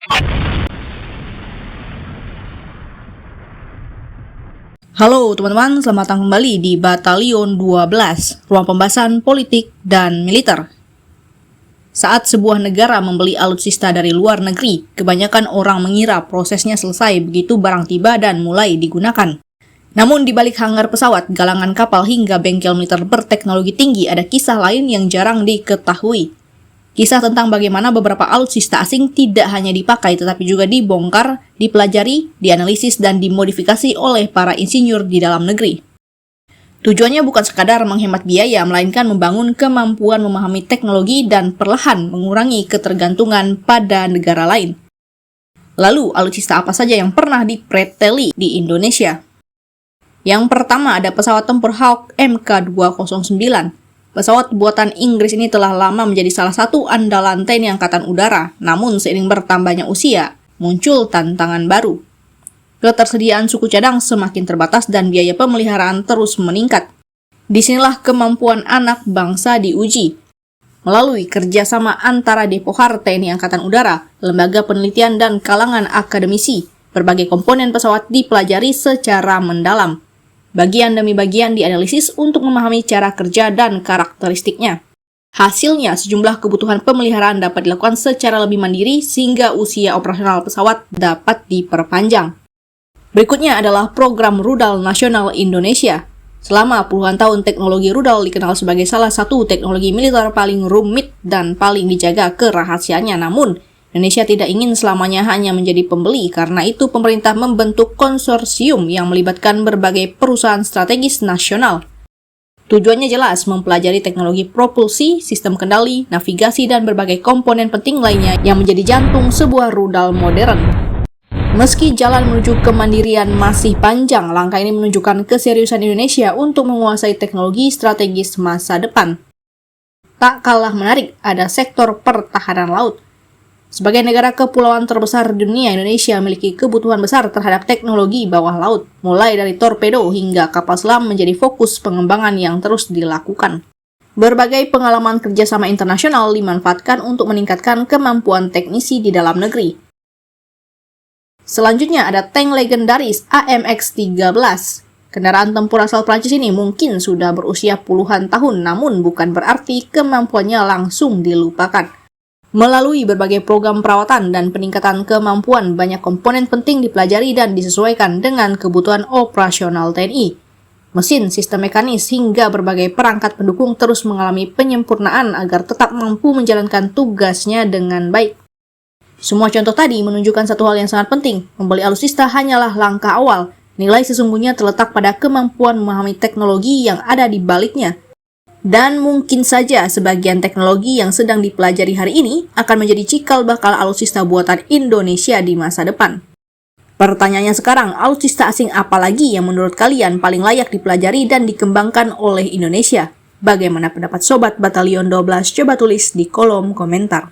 Halo teman-teman, selamat datang kembali di Batalion 12, ruang pembahasan politik dan militer. Saat sebuah negara membeli alutsista dari luar negeri, kebanyakan orang mengira prosesnya selesai begitu barang tiba dan mulai digunakan. Namun di balik hanggar pesawat, galangan kapal hingga bengkel militer berteknologi tinggi ada kisah lain yang jarang diketahui. Kisah tentang bagaimana beberapa alutsista asing tidak hanya dipakai tetapi juga dibongkar, dipelajari, dianalisis, dan dimodifikasi oleh para insinyur di dalam negeri. Tujuannya bukan sekadar menghemat biaya, melainkan membangun kemampuan memahami teknologi dan perlahan mengurangi ketergantungan pada negara lain. Lalu, alutsista apa saja yang pernah dipreteli di Indonesia? Yang pertama ada pesawat tempur Hawk Mk209. Pesawat buatan Inggris ini telah lama menjadi salah satu andalan TNI Angkatan Udara, namun seiring bertambahnya usia, muncul tantangan baru. Ketersediaan suku cadang semakin terbatas dan biaya pemeliharaan terus meningkat. Disinilah kemampuan anak bangsa diuji. Melalui kerjasama antara Depohar TNI Angkatan Udara, lembaga penelitian dan kalangan akademisi, berbagai komponen pesawat dipelajari secara mendalam. Bagian demi bagian dianalisis untuk memahami cara kerja dan karakteristiknya. Hasilnya, sejumlah kebutuhan pemeliharaan dapat dilakukan secara lebih mandiri sehingga usia operasional pesawat dapat diperpanjang. Berikutnya adalah program Rudal Nasional Indonesia. Selama puluhan tahun, teknologi rudal dikenal sebagai salah satu teknologi militer paling rumit dan paling dijaga kerahasiaannya. Namun, Indonesia tidak ingin selamanya hanya menjadi pembeli, karena itu pemerintah membentuk konsorsium yang melibatkan berbagai perusahaan strategis nasional. Tujuannya jelas, mempelajari teknologi propulsi, sistem kendali, navigasi, dan berbagai komponen penting lainnya yang menjadi jantung sebuah rudal modern. Meski jalan menuju kemandirian masih panjang, langkah ini menunjukkan keseriusan Indonesia untuk menguasai teknologi strategis masa depan. Tak kalah menarik, ada sektor pertahanan laut. Sebagai negara kepulauan terbesar di dunia, Indonesia memiliki kebutuhan besar terhadap teknologi bawah laut, mulai dari torpedo hingga kapal selam menjadi fokus pengembangan yang terus dilakukan. Berbagai pengalaman kerjasama internasional dimanfaatkan untuk meningkatkan kemampuan teknisi di dalam negeri. Selanjutnya ada tank legendaris AMX-13. Kendaraan tempur asal Prancis ini mungkin sudah berusia puluhan tahun, namun bukan berarti kemampuannya langsung dilupakan. Melalui berbagai program perawatan dan peningkatan kemampuan, banyak komponen penting dipelajari dan disesuaikan dengan kebutuhan operasional TNI. Mesin, sistem mekanis, hingga berbagai perangkat pendukung terus mengalami penyempurnaan agar tetap mampu menjalankan tugasnya dengan baik. Semua contoh tadi menunjukkan satu hal yang sangat penting, membeli alutsista hanyalah langkah awal. Nilai sesungguhnya terletak pada kemampuan memahami teknologi yang ada di baliknya. Dan mungkin saja sebagian teknologi yang sedang dipelajari hari ini akan menjadi cikal bakal alutsista buatan Indonesia di masa depan. Pertanyaannya sekarang, alutsista asing apa lagi yang menurut kalian paling layak dipelajari dan dikembangkan oleh Indonesia? Bagaimana pendapat Sobat Batalion 12? Coba tulis di kolom komentar.